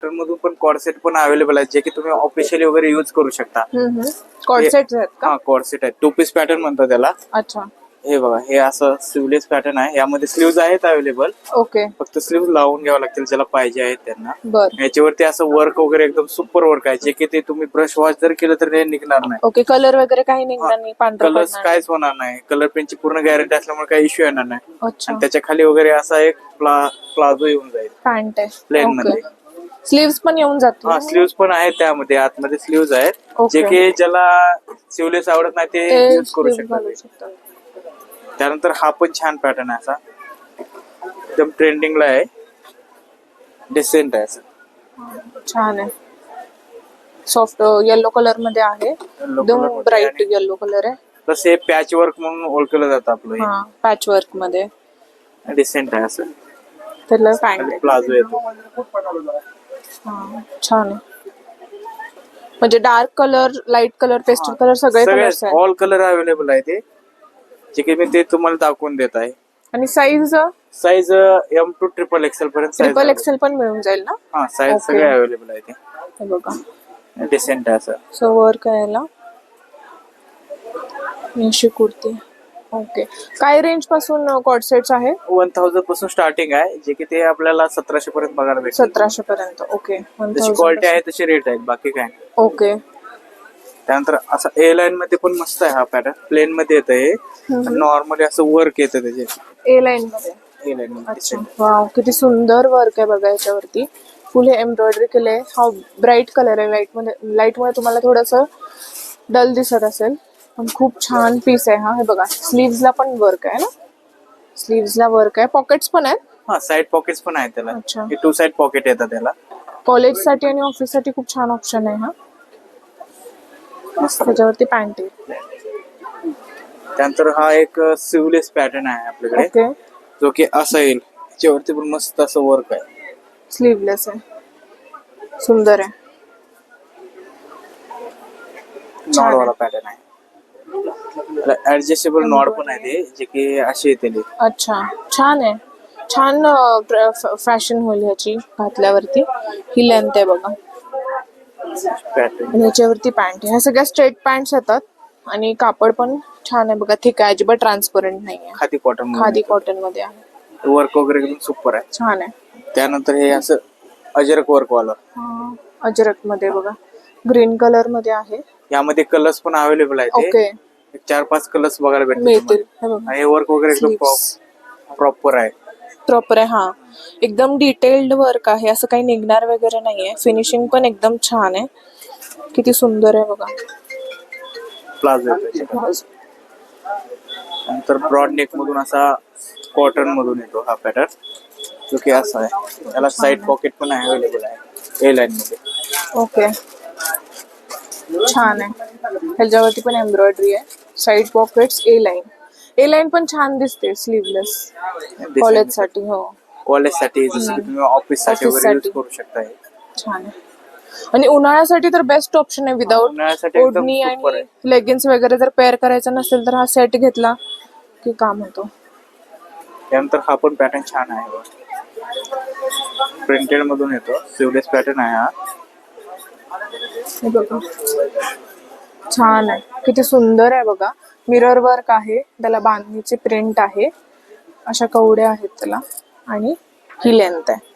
मधून पण cord set पण अवेलेबल आहेत जे की तुम्ही ऑफिशियली वगैरे युज करू शकता. कॉर्ड सेट आहेत का? हा कॉर्ड सेट आहे. 2 पीस पॅटर्न म्हणतात त्याला. अच्छा. हे बघा, हे असं स्लीवलेस पॅटर्न आहे. यामध्ये स्लीव्ज आहेत अवेलेबल. ओके. फक्त स्लीव्ज लावून घ्यावं लागतील ज्याला पाहिजे आहेत त्यांना. बर. याच्यावरती असं वर्क वगैरे एकदम सुपर वर्क आहे जे की ते तुम्ही ब्रश वॉश जर केलं तर ते निघणार नाही. ओके. कलर वगैरे काही निघणार नाही, पांढरा कलर पडणार काहीच होणार नाही. कलर पेनची पूर्ण गॅरंटी असल्यामुळे काही इश्यू येणार नाही. अच्छा. आणि त्याच्या खाली वगैरे असा एक प्लाझो येऊन जाईल पॅन्ट आहे प्लेन मध्ये. स्लीव्स पण येऊन जातो. हा स्लीव्स पण आहेत त्यामध्ये. आतमध्ये स्लीव्ज आहेत ओके. जे की ज्याला स्लीवलेस आवडत नाही ते ते युज करू sleeves घालू शकतात. शकतात. त्यानंतर हा पण छान पॅटर्न आहे. असा एकदम ट्रेंडिंगला आहे. डिसेंट आहे असं. छान आहे. सॉफ्ट येलो कलर मध्ये आहे. Yellow एकदम color मध्ये ब्राईट आणि- येलो कलर आहे. तसे पॅच वर्क म्हणून ओळखलं जातं आपलं. हा, पॅच वर्क मध्ये हे डिसेंट आहे असं. त्याला पॅन्ट आहे. प्लाझो येतो. हा, छान आहे. म्हणजे dark colour, light colour, pastel colour सगळे कलर्स आहेत. ऑल कलर अवेलेबल आहे ते जे की मी ते तुम्हाला दाखवून देत आहे. आणि size size M to XXL पर्यंत size ट्रिपल available. एक्सेल पण मिळून जाईल ना? हा साईज Okay. सगळे अवेलेबल आहे ते. हे बघा, डिसेंट आहे असं. सो वर्क आहे याला. अशी कुर्ती. ओके. काय रेंज पासून कॉर्ड सेट्स आहे? 1000 पासून स्टार्टिंग आहे जे की ते आपल्याला 1700 पर्यंत बघायला भेटेल. 1700 पर्यंत. ओके. जशी क्वालिटी आहे तशी रेट आहेत, बाकी काय नाही. ओके. त्यानंतर असं ए लाईन मध्ये पण मस्त आहे हा पॅटर्न. प्लेन मध्ये येतं हे. नॉर्मली असं वर्क येतं त्याचे. ए लाईन मध्ये. ए लाईन मध्ये अच्छा. decent. वाव, किती सुंदर वर्क आहे बघा याच्यावरती. फुल हे एम्ब्रॉयडरी केलंय. हा ब्राईट कलर आहे. लाईट मुळे तुम्हाला थोडस डल दिसत असेल, पण खूप छान पीस आहे हा. हे बघा, स्लीव्स ला पण वर्क आहे ना? स्लीव्स ला वर्क आहे. पॉकेट्स पण आहेत. हा साइड पॉकेट्स पण आहेत त्याला. अच्छा. हे 2 साइड पॉकेट येतात त्याला. कॉलेज साठी आणि ऑफिस साठी खूप छान ऑप्शन आहे हा. मस्त. त्याच्यावरती पॅन्ट आहे. त्यानंतर हा एक सिवलेस पॅटर्न आहे आपल्याकडे ओके. जो की असा येईल. त्याच्यावरती पण मस्त असं वर्क आहे. स्लीवलेस आहे. सुंदर आहे. नॉड वाला पॅटर्न आहे. ऍडजस्टेबल नॉड पण आहे ते जे की असे येते. अच्छा, छान आहे. छान फॅशन होईल ह्याची घातल्यावरती. ही लेंथ आहे बघा. पॅटर्न आणि ह्याच्यावरती पॅन्ट आहे. ह्या सगळ्या स्ट्रेट पॅन्ट्स येतात आणि कापड पण छान आहे बघा. थिक आहे, अजिबात ट्रान्सपरंट नाही आहे. खादी कॉटन खादी कॉटन मध्ये आहे. वर्क वगैरे एकदम सुपर आहे. छान आहे. त्यानंतर हे असं अजरक वर्क वाला. अजरक मध्ये बघा, ग्रीन कलर मध्ये आहे. यामध्ये कलर्स पण अवेलेबल आहेत. ओके. 4-5 कलर्स बघायला भेटतील मिळतील. तुम्हाला. हे बघा, हे वर्क वगैरे एकदम प्रॉपर आहे. प्रॉपर आहे. हा, एकदम डिटेल्ड वर्क आहे. असं काही निघणार वगैरे नाहीये. फिनिशिंग पण एकदम छान आहे. किती सुंदर आहे बघा. प्लाझो नंतर ब्रॉड नेक मधून असा कॉटन मधून येतो हा पॅटर्न जो की असा आहे. त्याला साइड पॉकेट पण अवेलेबल आहे ए लाईन मध्ये. ओके, छान आहे. ह्याच्यावरती पण एम्ब्रॉयडरी आहे. साइड पॉकेट्स, ए लाईन पण छान दिसते. स्लीवलेस कॉलेज साठी. हो, कॉलेज साठी जसं की तुम्ही ऑफिस साठी वगैरे यूज करू शकता. छान आहे. आणि उन्हाळ्यासाठी तर बेस्ट ऑप्शन आहे. विदाउट उन्हाळ्यासाठी एकदम ओढणी super आणि आहे. लेगिन्स वगैरे जर पेअर करायचा नसेल तर हा सेट घेतला की काम होतो. त्यानंतर हा पण पॅटर्न छान आहे. प्रिंटेड मधून येतो. सिवलेस पॅटर्न आहे हा. हे बघा, छान आहे. किती सुंदर आहे बघा. मिरर वर्क आहे. त्याला बांधणीची प्रिंट आहे. अशा कवड्या आहेत त्याला. आणि ही लेंथ आहे.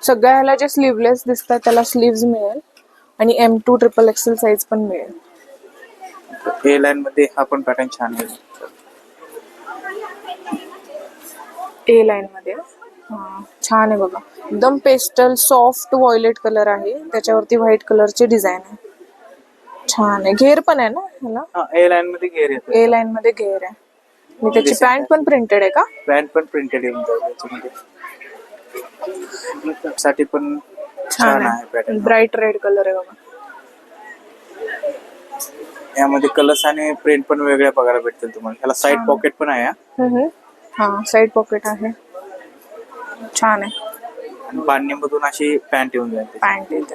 सगळ्या ह्याला जे स्लीवलेस दिसतात त्याला स्लीव्ज मिळेल. आणि M to XXL साईज पण मिळेल. ए लाईन मध्ये हा पण पॅटर्न छान आहे. ए लाईन मध्ये छान आहे बघा. एकदम पेस्टल सॉफ्ट व्हायलेट कलर आहे. त्याच्यावरती व्हाईट कलरची डिझाईन आहे. छान आहे. घेर पण आहे ना ह्याला? ए लाईन मध्ये घेर येतो. ए लाईन मध्ये घेर आहे. आणि त्याची पॅन्ट पण प्रिंटेड आहे का? पॅन्ट पण प्रिंटेड येऊन जाईल त्याच्यामध्ये. साठी पण छान आहे पॅटर्न. ब्राईट रेड कलर आहे बघा. यामध्ये कलर्स आणि प्रिंट पण वेगळ्या बघायला भेटतील तुम्हाला. ह्याला साइड पॉकेट पण आहे. हा, साइड पॉकेट आहे. छान आहे. आणि बांधणीमधून अशी पॅन्ट येऊन जाईल. पॅन्ट येते.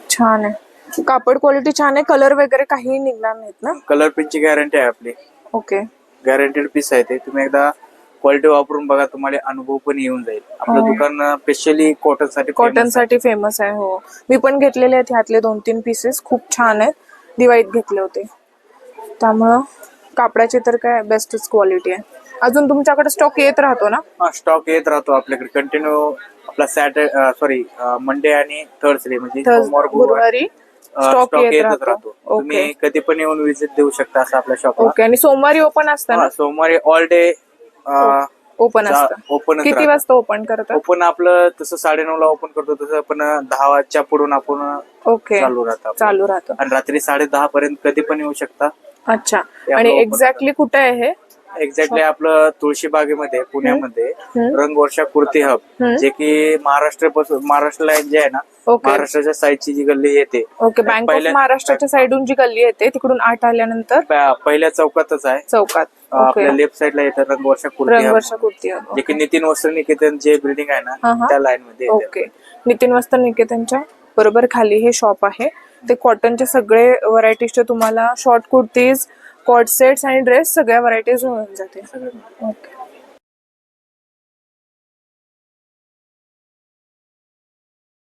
छान आहे. कापड क्वालिटी छान आहे. कलर वगैरे काही निघणार नाहीत ना? कलर प्रिंटची गॅरंटी आहे आपली. ओके. गॅरंटेड पीस आहे ते. तुम्ही एकदा क्वालिटी वापरून बघा, तुम्हाला अनुभव पण येऊन जाईल. आपलं हो. दुकान स्पेशली कॉटन साठी कॉटन साठी फेमस आहे. हो, मी पण घेतलेले आहेत ह्यातले 2-3 पीसेस, खूप छान आहेत. दिवाळीत घेतले होते, त्यामुळं कापडाची तर काय बेस्टच क्वालिटी आहे. अजून तुमच्याकडे स्टॉक येत राहतो ना? स्टॉक येत राहतो आपल्याकडे कंटिन्यू. आपला मंडे आणि थर्सडे म्हणजे तर सोमवार गुरुवार गुरुवारी स्टॉक स्टॉक येत येतच राहतो. राहतो. ओके तुम्ही कधी पण येऊन विजिट देऊ शकता असं आपल्या शॉपला. ओके. आणि सोमवारी ओपन असतं ना? सोमवारी ऑल डे ओपन असतं. ओपन किती वाजता ओपन करतात? ओपन आपलं तसं 9:30 ओपन करतो, तसं आपण 10 पुढून आपण ओके, चालू राहतं आपलं. चालू राहतं. आणि रात्री 10:30 पर्यंत कधी पण येऊ शकता. अच्छा. ते आणि आपलं open एक्झॅक्टली कुठे आहे हे? एक्झॅक्टली आपलं तुळशीबागेमध्ये पुण्यामध्ये हम्म. रंगवर्षा कुर्ती हब, जे की महाराष्ट्र जे आहे ना, ओके. महाराष्ट्राच्या साईडची जी गल्ली येते, ओके. बँक ऑफ महाराष्ट्राच्या साईडून जी गल्ली येते तिकडून 8 आल्यानंतर पहिल्या चौकातच आहे. चौकात. ओके. आपल्या लेफ्ट साईडला येतं रंगवर्षा कुर्ती हब, रंगवर्षा कुर्ती हब. जे की नितीन वस्त्र निकेतन जे बिल्डिंग आहे हा, ना, हा. त्या लाईन मध्ये येते. ओके. नितीन वस्त्र निकेतनच्या बरोबर खाली हे शॉप आहे. ते कॉटनचे सगळे व्हरायटीजचे तुम्हाला शॉर्ट कुर्तीज, कॉट सेट्स आणि ड्रेस सगळ्या व्हरायटीज मिळून जाते. सगळं. ओके.